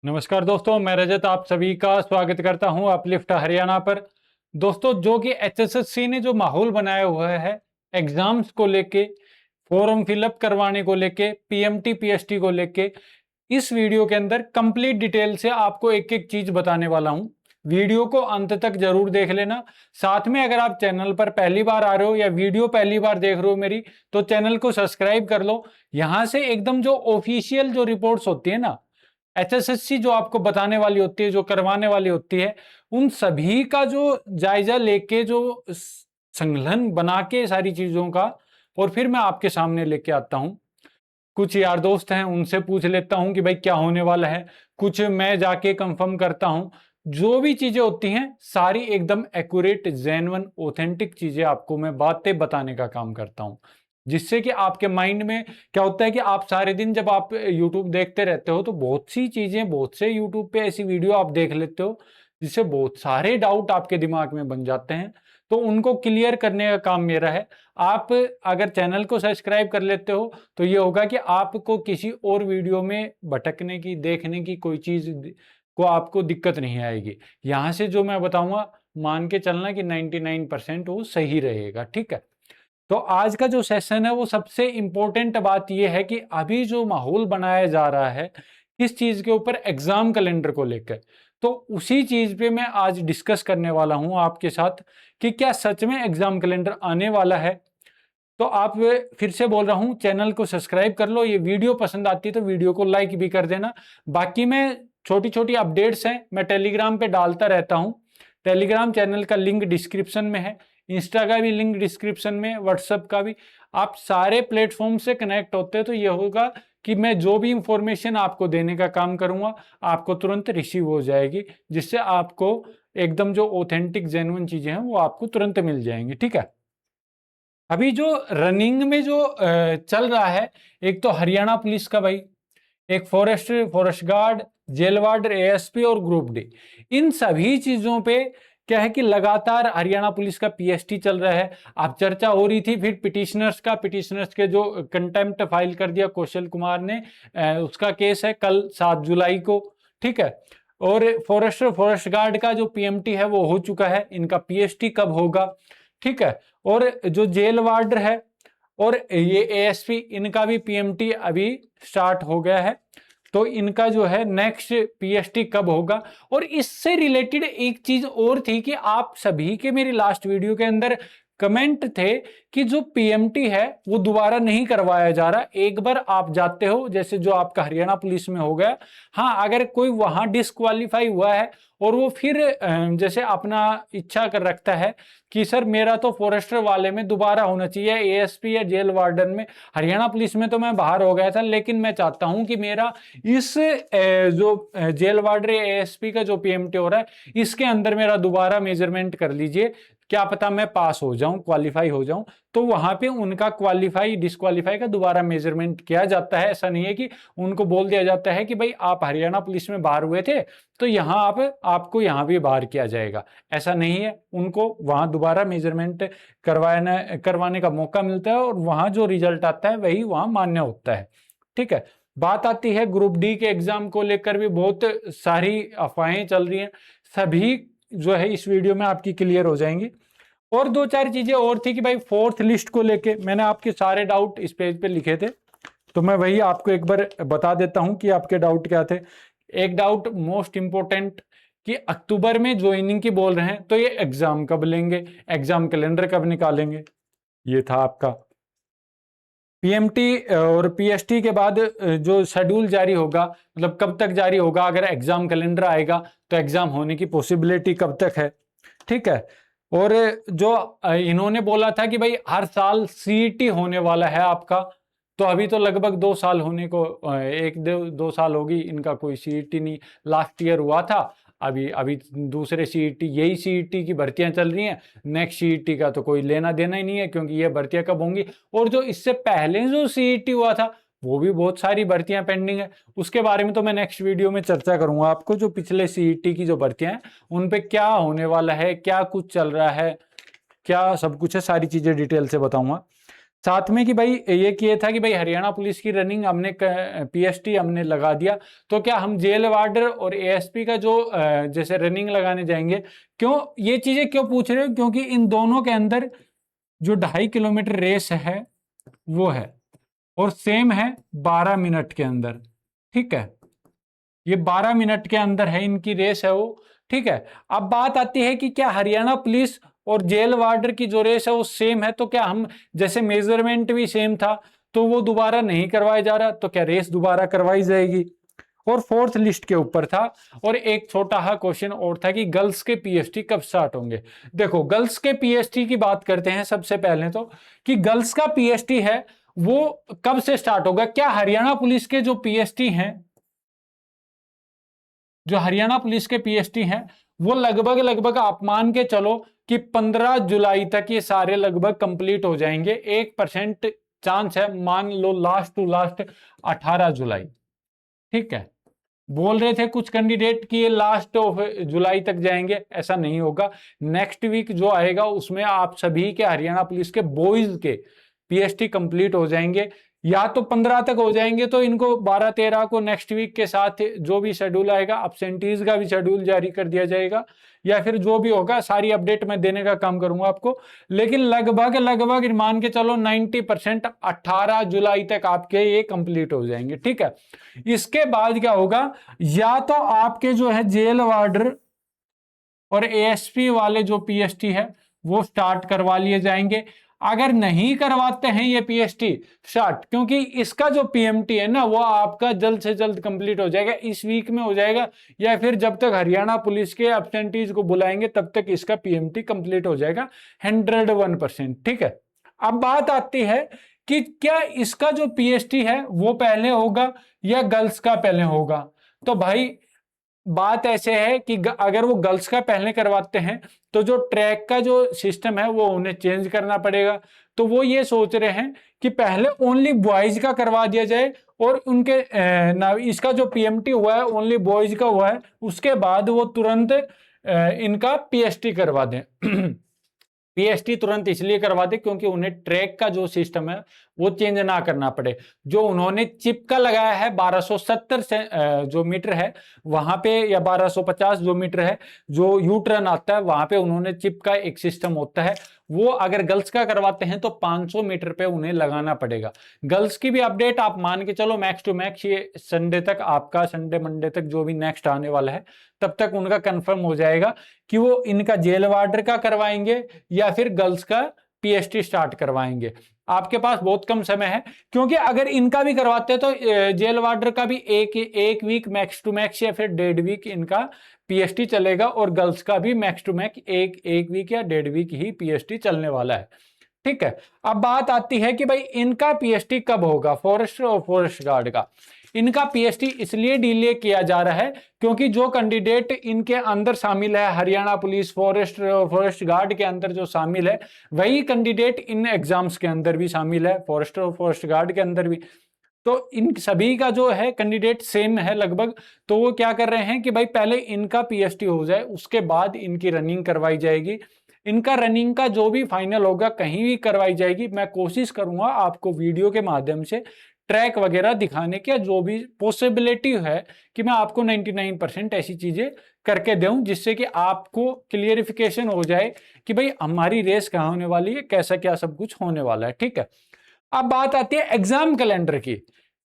नमस्कार दोस्तों, मैं रजत आप सभी का स्वागत करता हूं अपलिफ्ट हरियाणा पर। दोस्तों, जो कि एचएसएससी ने जो माहौल बनाया हुआ है एग्जाम्स को लेके, फॉर्म फिलअप करवाने को लेके, पीएमटी पीएसटी को लेके, इस वीडियो के अंदर कंप्लीट डिटेल से आपको एक एक चीज बताने वाला हूं। वीडियो को अंत तक जरूर देख लेना। साथ में अगर आप चैनल पर पहली बार आ रहे हो या वीडियो पहली बार देख रहे हो मेरी, तो चैनल को सब्सक्राइब कर लो। यहां से एकदम जो ऑफिशियल जो रिपोर्ट्स होती है ना, एचएसएससी जो आपको बताने वाली होती है, जो करवाने वाली होती है, उन सभी का जो जायजा लेके, जो संकलन बना के सारी चीजों का, और फिर मैं आपके सामने लेके आता हूं। कुछ यार दोस्त हैं, उनसे पूछ लेता हूं कि भाई क्या होने वाला है, कुछ मैं जाके कंफर्म करता हूं। जो भी चीजें होती हैं सारी एकदम एक्यूरेट, जेन्युइन, ऑथेंटिक चीजें आपको मैं बातें बताने का काम करता हूं, जिससे कि आपके माइंड में क्या होता है कि आप सारे दिन जब आप यूट्यूब देखते रहते हो तो बहुत सी चीजें, बहुत से यूट्यूब पे ऐसी वीडियो आप देख लेते हो जिससे बहुत सारे डाउट आपके दिमाग में बन जाते हैं। तो उनको क्लियर करने का काम मेरा है। आप अगर चैनल को सब्सक्राइब कर लेते हो तो ये होगा कि आपको किसी और वीडियो में भटकने की, देखने की कोई चीज को आपको दिक्कत नहीं आएगी। यहां से जो मैं बताऊंगा मान के चलना कि 99% वो सही रहेगा। ठीक है, तो आज का जो सेशन है वो सबसे इंपॉर्टेंट बात यह है कि अभी जो माहौल बनाया जा रहा है किस चीज के ऊपर, एग्जाम कैलेंडर को लेकर, तो उसी चीज पे मैं आज डिस्कस करने वाला हूं आपके साथ कि क्या सच में एग्जाम कैलेंडर आने वाला है। तो आप फिर से बोल रहा हूं, चैनल को सब्सक्राइब कर लो। ये वीडियो पसंद आती है तो वीडियो को लाइक भी कर देना। बाकी मैं छोटी छोटी अपडेट्स हैं मैं टेलीग्राम पे डालता रहता हूं। टेलीग्राम चैनल का लिंक डिस्क्रिप्शन में है, इंस्टा का भी लिंक डिस्क्रिप्शन में, व्हाट्सएप का भी। आप सारे प्लेटफॉर्म से कनेक्ट होते हैं तो यह होगा कि मैं जो भी इंफॉर्मेशन आपको देने का काम करूंगा आपको तुरंत रिसीव हो जाएगी, जिससे आपको एकदम जो ऑथेंटिक जेन्युइन चीजें हैं वो आपको तुरंत मिल जाएंगी। ठीक है, अभी जो रनिंग में जो चल रहा है, एक तो हरियाणा पुलिस का भाई, एक forest guard, jail warder, ASP और ग्रुप डी, इन सभी चीजों पे क्या है कि लगातार हरियाणा पुलिस का पीएसटी चल रहा है। अब चर्चा हो रही थी फिर पिटिशनर्स के जो कंटेम्प्ट फाइल कर दिया कौशल कुमार ने, उसका केस है कल 7 जुलाई को। ठीक है, और फॉरेस्ट गार्ड का जो पीएमटी है वो हो चुका है, इनका पीएसटी कब होगा। ठीक है, और जो जेल वार्डर है और ये एएसपी, इनका भी पीएमटी अभी स्टार्ट हो गया है। तो इनका जो है नेक्स्ट पीएसटी कब होगा। और इससे रिलेटेड एक चीज और थी कि आप सभी के मेरी लास्ट वीडियो के अंदर कमेंट थे कि जो पीएमटी है वो दोबारा नहीं करवाया जा रहा। एक बार आप जाते हो, जैसे जो आपका हरियाणा पुलिस में हो गया, हाँ, अगर कोई वहां डिस्क्वालीफाई हुआ है और वो फिर जैसे अपना इच्छा कर रखता है कि सर मेरा तो फॉरेस्टर वाले में दोबारा होना चाहिए, एएसपी या जेल वार्डन में, हरियाणा पुलिस में तो मैं बाहर हो गया था लेकिन मैं चाहता हूं कि मेरा इस जो जेल वार्डर एएसपी का जो पीएमटी हो रहा है इसके अंदर मेरा दोबारा मेजरमेंट कर लीजिए, क्या पता मैं पास हो जाऊं, क्वालिफाई हो जाऊं। तो वहां पे उनका क्वालिफाई डिस्क्वालीफाई का दोबारा मेजरमेंट किया जाता है। ऐसा नहीं है कि उनको बोल दिया जाता है कि भाई आप हरियाणा पुलिस में बाहर हुए थे तो यहां आपको यहां भी बाहर किया जाएगा, ऐसा नहीं है। उनको वहां दोबारा मेजरमेंट करवाने का मौका मिलता है और वहां जो रिजल्ट आता है वही वहां मान्य होता है। ठीक है, बात आती है ग्रुप डी के एग्जाम को लेकर भी बहुत सारी अफवाहें चल रही हैं, सभी जो है इस वीडियो में आपकी क्लियर हो जाएंगी। और दो चार चीजें और थी कि भाई फोर्थ लिस्ट को लेके मैंने आपके सारे डाउट इस पेज पे लिखे थे, तो मैं वही आपको एक बार बता देता हूं कि आपके डाउट क्या थे। एक डाउट मोस्ट इंपोर्टेंट कि अक्टूबर में ज्वाइनिंग की बोल रहे हैं तो ये एग्जाम कब लेंगे, एग्जाम कैलेंडर कब निकालेंगे, ये था आपका। पीएमटी और पीएसटी के बाद जो शेड्यूल जारी होगा, मतलब कब तक जारी होगा, अगर एग्जाम कैलेंडर आएगा तो एग्जाम होने की पॉसिबिलिटी कब तक है। ठीक है, और जो इन्होंने बोला था कि भाई हर साल सीईटी होने वाला है आपका, तो अभी तो लगभग 2 साल होने को, एक दो साल होगी इनका कोई सीईटी नहीं, लास्ट ईयर हुआ था। अभी अभी दूसरे सीईटी, यही सीईटी की भर्तियां चल रही हैं, नेक्स्ट सीईटी का तो कोई लेना देना ही नहीं है क्योंकि ये भर्तियां कब होंगी। और जो इससे पहले जो सीईटी हुआ था वो भी बहुत सारी भर्तियां पेंडिंग है, उसके बारे में तो मैं नेक्स्ट वीडियो में चर्चा करूंगा आपको। जो पिछले सीईटी की जो भर्तियां हैं उन पे क्या होने वाला है, क्या कुछ चल रहा है, क्या सब कुछ है, सारी चीजें डिटेल से बताऊंगा। साथ में कि भाई ये किया था कि भाई हरियाणा पुलिस की रनिंग हमने पीएसटी हमने लगा दिया, तो क्या हम जेल वार्डर और एएसपी का जो जैसे रनिंग लगाने जाएंगे, क्यों ये चीजें क्यों पूछ रहे हो, क्योंकि इन दोनों के अंदर जो 2.5 किलोमीटर रेस है वो है, और सेम है 12 मिनट के अंदर। ठीक है, ये 12 मिनट के अंदर है इनकी रेस है वो। ठीक है, अब बात आती है कि क्या हरियाणा पुलिस और जेल वार्डर की जो रेस है वो सेम है, तो क्या हम जैसे मेजरमेंट भी सेम था तो वो दोबारा नहीं करवाया जा रहा, तो क्या रेस दोबारा करवाई जाएगी। और फोर्थ लिस्ट के ऊपर था, और एक छोटा सा क्वेश्चन और था कि गर्ल्स के पीएसटी कब स्टार्ट होंगे। देखो गर्ल्स के पीएसटी की बात करते हैं सबसे पहले तो, कि गर्ल्स का पीएसटी है वो कब से स्टार्ट होगा। क्या हरियाणा पुलिस के जो पीएसटी हैं, जो हरियाणा पुलिस के पीएसटी हैं, वो लगभग लगभग आप मान के चलो कि 15 जुलाई तक ये सारे लगभग कंप्लीट हो जाएंगे। 1% चांस है, मान लो लास्ट टू लास्ट 18 जुलाई। ठीक है, बोल रहे थे कुछ कैंडिडेट कि ये लास्ट ऑफ जुलाई तक जाएंगे, ऐसा नहीं होगा। नेक्स्ट वीक जो आएगा उसमें आप सभी के हरियाणा पुलिस के बॉयज के पीएसटी कंप्लीट हो जाएंगे, या तो 15 तक हो जाएंगे तो इनको 12-13 को नेक्स्ट वीक के साथ जो भी शेड्यूल आएगा, अब्सेंटीज का भी शेड्यूल जारी कर दिया जाएगा, या फिर जो भी होगा सारी अपडेट मैं देने का काम करूंगा आपको। लेकिन लगभग लगभग मान के चलो 90% 18 जुलाई तक आपके ये कंप्लीट हो जाएंगे। ठीक है, इसके बाद क्या होगा, या तो आपके जो है जेल वार्डर और एएसपी वाले जो पीएसटी है वो स्टार्ट करवा लिए जाएंगे। अगर नहीं करवाते हैं ये पीएसटी स्टार्ट, क्योंकि इसका जो पीएमटी है ना वो आपका जल्द से जल्द कंप्लीट हो जाएगा, इस वीक में हो जाएगा, या फिर जब तक हरियाणा पुलिस के एब्सेंटीज को बुलाएंगे तब तक इसका पीएमटी कंप्लीट हो जाएगा 101%। ठीक है, अब बात आती है कि क्या इसका जो पीएसटी है वो पहले होगा या गर्ल्स का पहले होगा। तो भाई बात ऐसे है कि अगर वो गर्ल्स का पहले करवाते हैं तो जो ट्रैक का जो सिस्टम है वो उन्हें चेंज करना पड़ेगा। तो वो ये सोच रहे हैं कि पहले ओनली बॉयज का करवा दिया जाए, और उनके इसका जो पीएमटी हुआ है ओनली बॉयज का हुआ है, उसके बाद वो तुरंत इनका पीएसटी करवा दें। पीएसटी तुरंत इसलिए करवा दे क्योंकि उन्हें ट्रैक का जो सिस्टम है वो चेंज ना करना पड़े। जो उन्होंने चिप का लगाया है 1270 से जो मीटर है वहां पे, या 1250 जो मीटर है जो यू टर्न आता है वहां पे उन्होंने चिप का एक सिस्टम होता है, वो अगर गर्ल्स का करवाते हैं तो 500 मीटर पे उन्हें लगाना पड़ेगा। गर्ल्स की भी अपडेट आप मान के चलो मैक्स टू मैक्स ये संडे तक, आपका संडे मंडे तक जो भी नेक्स्ट आने वाला है तब तक उनका कंफर्म हो जाएगा कि वो इनका जेल वार्डर का करवाएंगे या फिर गर्ल्स का पीएसटी स्टार्ट करवाएंगे। आपके पास बहुत कम समय है, क्योंकि अगर इनका भी करवाते हैं तो जेल वार्डर का भी एक वीक मैक्स टू मैक्स या फिर 1.5 वीक इनका पीएसटी चलेगा, और गर्ल्स का भी मैक्स टू मैक्स एक वीक या 1.5 वीक ही पीएसटी चलने वाला है। ठीक है, अब बात आती है कि भाई इनका पीएसटी कब होगा, फॉरेस्ट और फॉरेस्ट गार्ड का। इनका पीएसटी इसलिए डिले किया जा रहा है क्योंकि जो कैंडिडेट इनके अंदर शामिल है, हरियाणा पुलिस फॉरेस्ट गार्ड के अंदर जो शामिल है वही कैंडिडेट इन एग्जाम्स के अंदर भी शामिल है, फॉरेस्ट और फॉरेस्ट गार्ड के अंदर भी। तो इन सभी का जो है कैंडिडेट सेम है लगभग। तो वो क्या कर रहे हैं कि भाई पहले इनका पीएसटी हो जाए उसके बाद इनकी रनिंग करवाई जाएगी। इनका रनिंग का जो भी फाइनल होगा कहीं भी करवाई जाएगी। मैं कोशिश करूंगा आपको वीडियो के माध्यम से ट्रैक वगैरह दिखाने की, जो भी पॉसिबिलिटी है कि मैं आपको 99% ऐसी चीजें करके दूं जिससे कि आपको क्लियरिफिकेशन हो जाए कि भाई हमारी रेस कहाँ होने वाली है, कैसा क्या सब कुछ होने वाला है। ठीक है, अब बात आती है एग्जाम कैलेंडर की।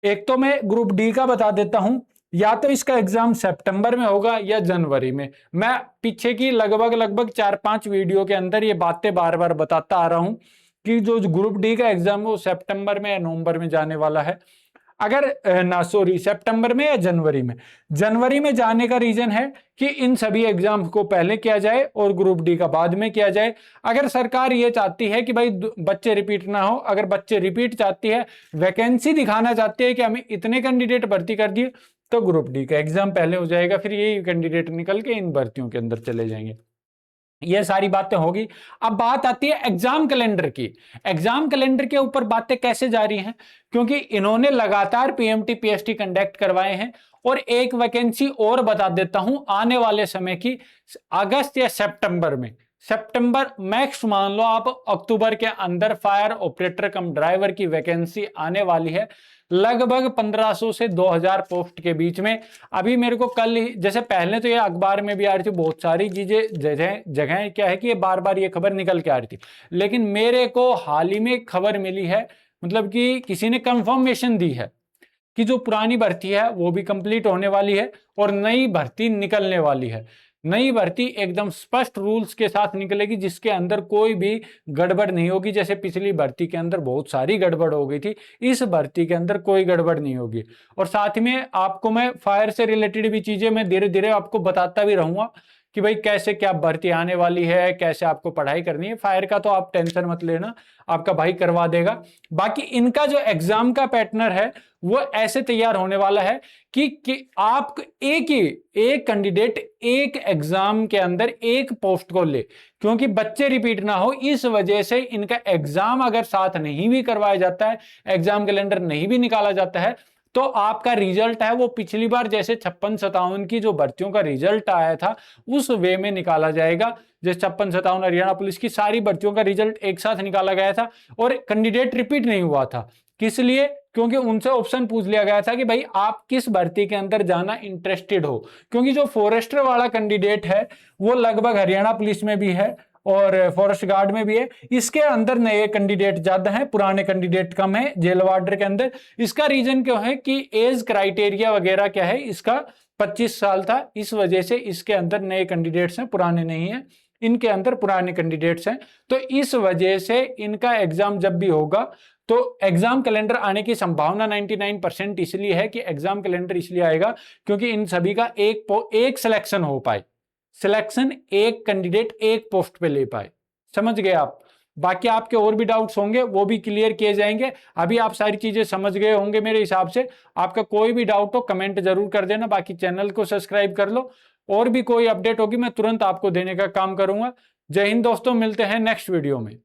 एक तो मैं ग्रुप डी का बता देता हूं, या तो इसका एग्जाम सितंबर में होगा या जनवरी में। मैं पीछे की लगभग 4-5 वीडियो के अंदर ये बातें बार बार बताता आ रहा हूं कि जो ग्रुप डी का एग्जाम है वो सितंबर में या नवंबर में जाने वाला है। अगर सितंबर में या जनवरी में जाने का रीजन है कि इन सभी एग्जाम को पहले किया जाए और ग्रुप डी का बाद में किया जाए। अगर सरकार ये चाहती है कि भाई बच्चे रिपीट ना हो, अगर बच्चे रिपीट चाहती है, वैकेंसी दिखाना चाहती है कि हमें इतने कैंडिडेट भर्ती कर दिए, तो ग्रुप डी का एग्जाम पहले हो जाएगा, फिर यही कैंडिडेट निकल के इन भर्तियों के अंदर चले जाएंगे। ये सारी बातें होगी। अब बात आती है एग्जाम कैलेंडर की। एग्जाम कैलेंडर के ऊपर बातें कैसे जा रही हैं, क्योंकि इन्होंने लगातार पीएमटी पीएसटी कंडक्ट करवाए हैं। और एक वैकेंसी और बता देता हूं आने वाले समय की, अगस्त या सितंबर में सितंबर मैक्स मान लो आप अक्टूबर के अंदर फायर ऑपरेटर कम ड्राइवर की वैकेंसी आने वाली है, लगभग 1500 से 2000 पोस्ट के बीच में। अभी मेरे को कल ही, जैसे पहले तो ये अखबार में भी आ रही थी, बहुत सारी चीजें जगह क्या है कि ये बार बार ये खबर निकल के आ रही थी, लेकिन मेरे को हाल ही में खबर मिली है, मतलब कि किसी ने कंफर्मेशन दी है कि जो पुरानी भर्ती है वो भी कंप्लीट होने वाली है और नई भर्ती निकलने वाली है। नई भर्ती एकदम स्पष्ट रूल्स के साथ निकलेगी, जिसके अंदर कोई भी गड़बड़ नहीं होगी। जैसे पिछली भर्ती के अंदर बहुत सारी गड़बड़ हो गई थी, इस भर्ती के अंदर कोई गड़बड़ नहीं होगी। और साथ में आपको मैं फायर से रिलेटेड भी चीजें मैं धीरे धीरे आपको बताता भी रहूंगा कि भाई कैसे क्या भर्ती आने वाली है, कैसे आपको पढ़ाई करनी है। फायर का तो आप टेंशन मत लेना, आपका भाई करवा देगा। बाकी इनका जो एग्जाम का पैटर्न है वो ऐसे तैयार होने वाला है कि आप एक कैंडिडेट एक एग्जाम के अंदर एक पोस्ट को ले, क्योंकि बच्चे रिपीट ना हो, इस वजह से इनका एग्जाम अगर साथ नहीं भी करवाया जाता है, एग्जाम कैलेंडर नहीं भी निकाला जाता है, तो आपका रिजल्ट है वो पिछली बार जैसे 56-57 की जो भर्तियों का रिजल्ट आया था उस वे में निकाला जाएगा। जैसे 56-57 हरियाणा पुलिस की सारी भर्तियों का रिजल्ट एक साथ निकाला गया था और कैंडिडेट रिपीट नहीं हुआ था। किस लिए? क्योंकि उनसे ऑप्शन पूछ लिया गया था कि भाई आप किस भर्ती के अंदर जाना इंटरेस्टेड हो, क्योंकि जो फॉरेस्टर वाला कैंडिडेट है वो लगभग हरियाणा पुलिस में भी है और फॉरेस्ट गार्ड में भी है। इसके अंदर नए कैंडिडेट ज्यादा हैं, पुराने कैंडिडेट कम है जेल वार्डर के अंदर। इसका रीजन क्यों है कि एज क्राइटेरिया वगैरह क्या है, इसका 25 साल था, इस वजह से इसके अंदर नए कैंडिडेट्स हैं, पुराने नहीं है। इनके अंदर पुराने कैंडिडेट्स हैं, तो इस वजह से इनका एग्जाम जब भी होगा तो एग्जाम कैलेंडर आने की संभावना 99% इसलिए है कि एग्जाम कैलेंडर इसलिए आएगा क्योंकि इन सभी का एक सिलेक्शन हो पाए, सिलेक्शन एक कैंडिडेट एक पोस्ट पे ले पाए। समझ गए आप? बाकी आपके और भी डाउट्स होंगे वो भी क्लियर किए जाएंगे। अभी आप सारी चीजें समझ गए होंगे मेरे हिसाब से। आपका कोई भी डाउट हो कमेंट जरूर कर देना, बाकी चैनल को सब्सक्राइब कर लो, और भी कोई अपडेट होगी मैं तुरंत आपको देने का काम करूंगा। जय हिंद दोस्तों, मिलते हैं नेक्स्ट वीडियो में।